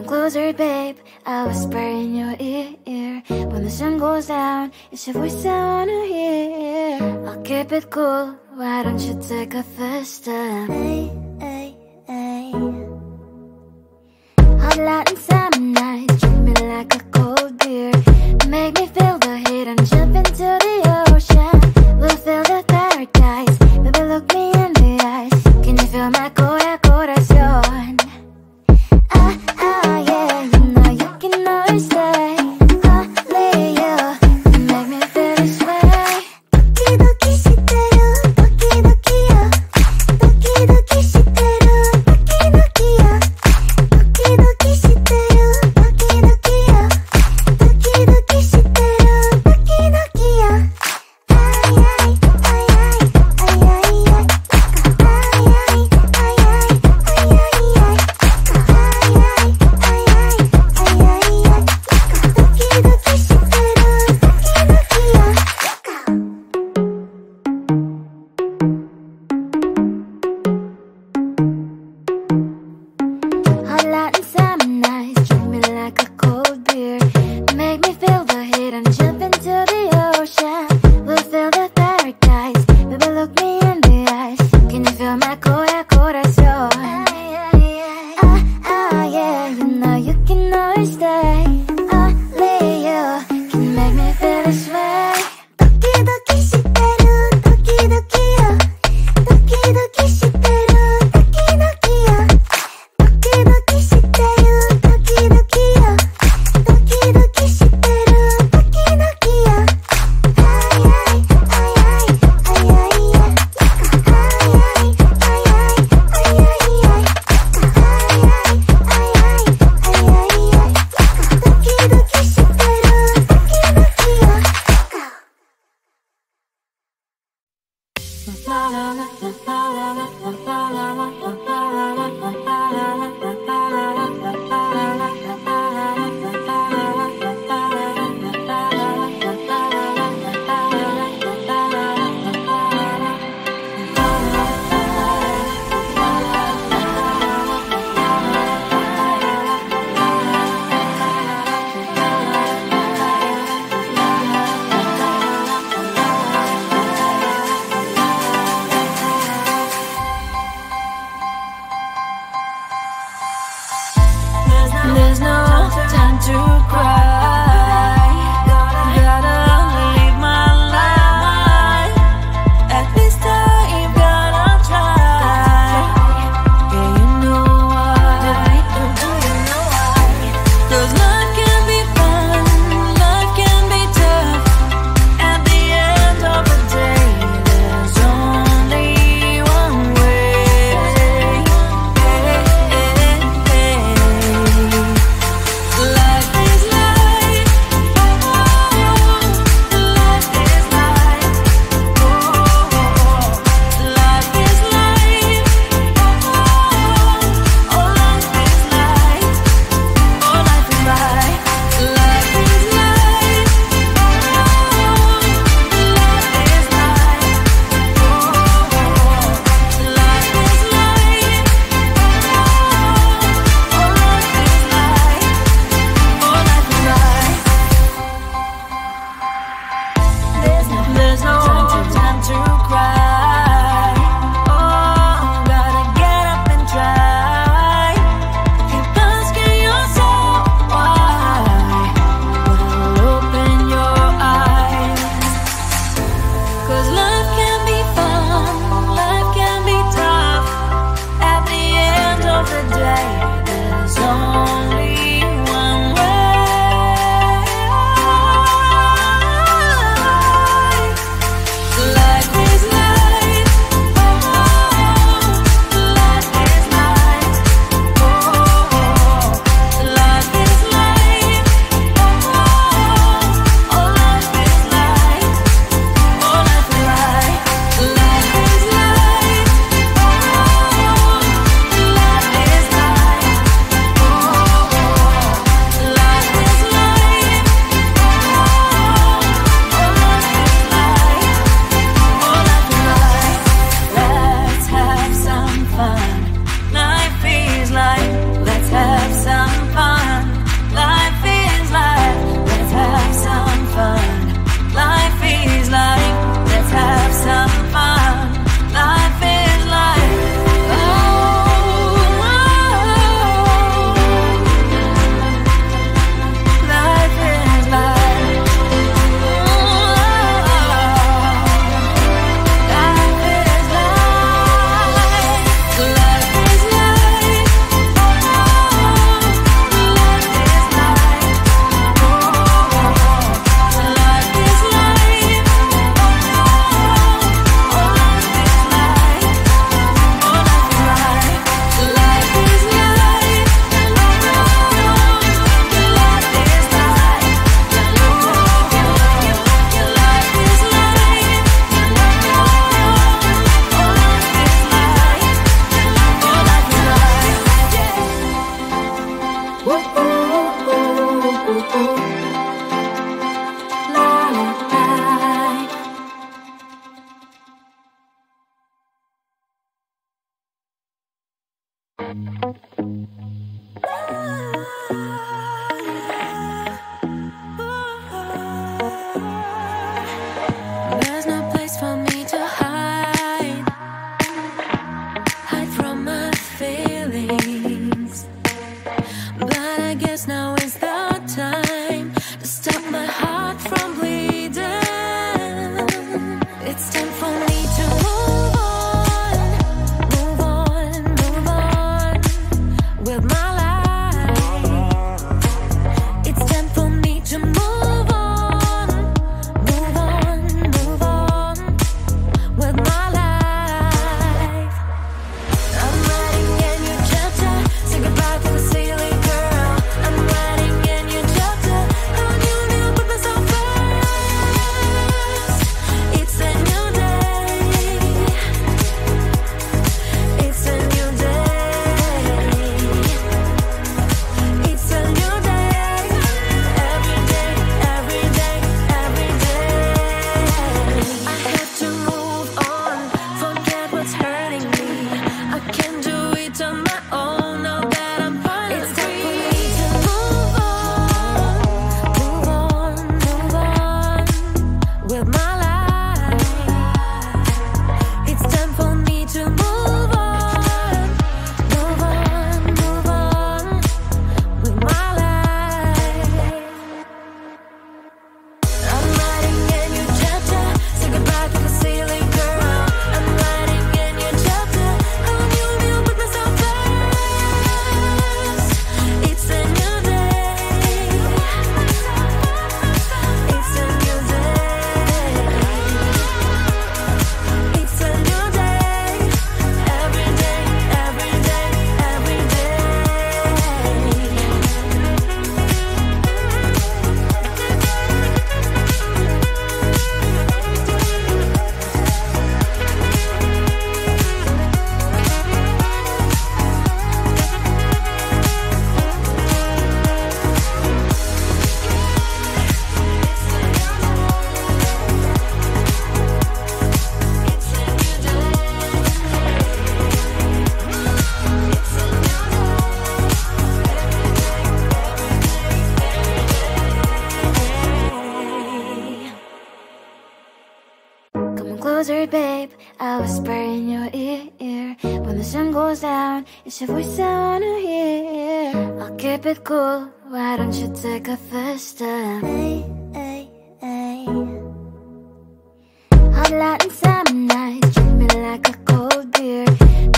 Come closer, babe, I'll whisper in your ear. When the sun goes down, it's your voice I wanna hear. I'll keep it cool, why don't you take a first step? Hey, hey, hey. Hot light and summer nights, treat me like a cold beer. Make me feel the heat and jump into the ocean. We'll feel the paradise, baby look me in the eyes. Can you feel my corazón? Yeah, you know you can always stay. Only you can make me feel this way. Doki doki shiteru, doki doki yo. Doki doki shiteru, doki doki yo. Doki doki shiteru, doki doki yo. Doki doki shiteru, doki doki yo. Ay ay ay ay ay ay ay. Ay ay ay ay ay ay ay. Hot light and summer nights, treat me like a cold beer. Make me feel the heat and jump into the ocean. We'll feel the paradise, baby look me in the eyes. Can you feel my corazón? Yeah, you know you can always stay. Only you can make me feel this way. Doki doki shiteru, doki doki yo. Doki doki shiteru, doki doki yo. Doki doki shiteru, doki doki yo. Doki doki shiteru, doki doki yo. Ay ay ay ay ay ay ay. Ay ay ay ay ay ay ay. There's no time to cry. Gotta live my life. At this time, gotta try. Yeah, you know why. 'Cause life can be fun, life can be tough. At the end of the day, there's only one way. Life is life. There's no place for me to hide from my feelings. But I guess now is the time to stop my heart from bleeding. It's time for me to move on with my life. It's time for me to move on with my life. I'm writing a new chapter, say goodbye to the silly girl. I'm writing a new chapter, how new put myself first. It's a new day. It's a new day. It's a new day. Every day, every day, every day. I have to move on, forget what's hurting me. I can do it on my own now that I'm finally free. It's time for me to move on with my life. It's time for me to move on with my life. I'm writing a new chapter, say goodbye to the silly girl. I'm writing a new chapter, how new put myself first. It's a new day. It's a new day. It's a new day. Every day, every day, every day. Come on closer, babe. I'll whisper in your ear. When the sun goes down, it's your voice I wanna hear. I'll keep it cool. Why don't you take a first step? Hey, hey, hey. Hot Latin summer night, treat me like a cold beer.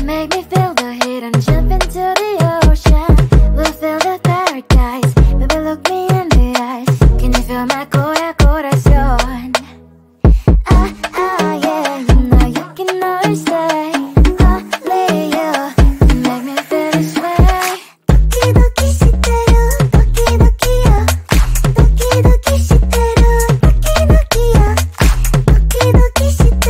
Make me feel the heat and jump into the ocean. We'll feel the paradise. Baby, look me in the eyes. Can you feel my corazón? Yeah, you know you can always stay. Only you can make me feel this way. Doki doki shiteru, doki doki yo. Doki doki shiteru, doki doki yo. Doki doki shiteru.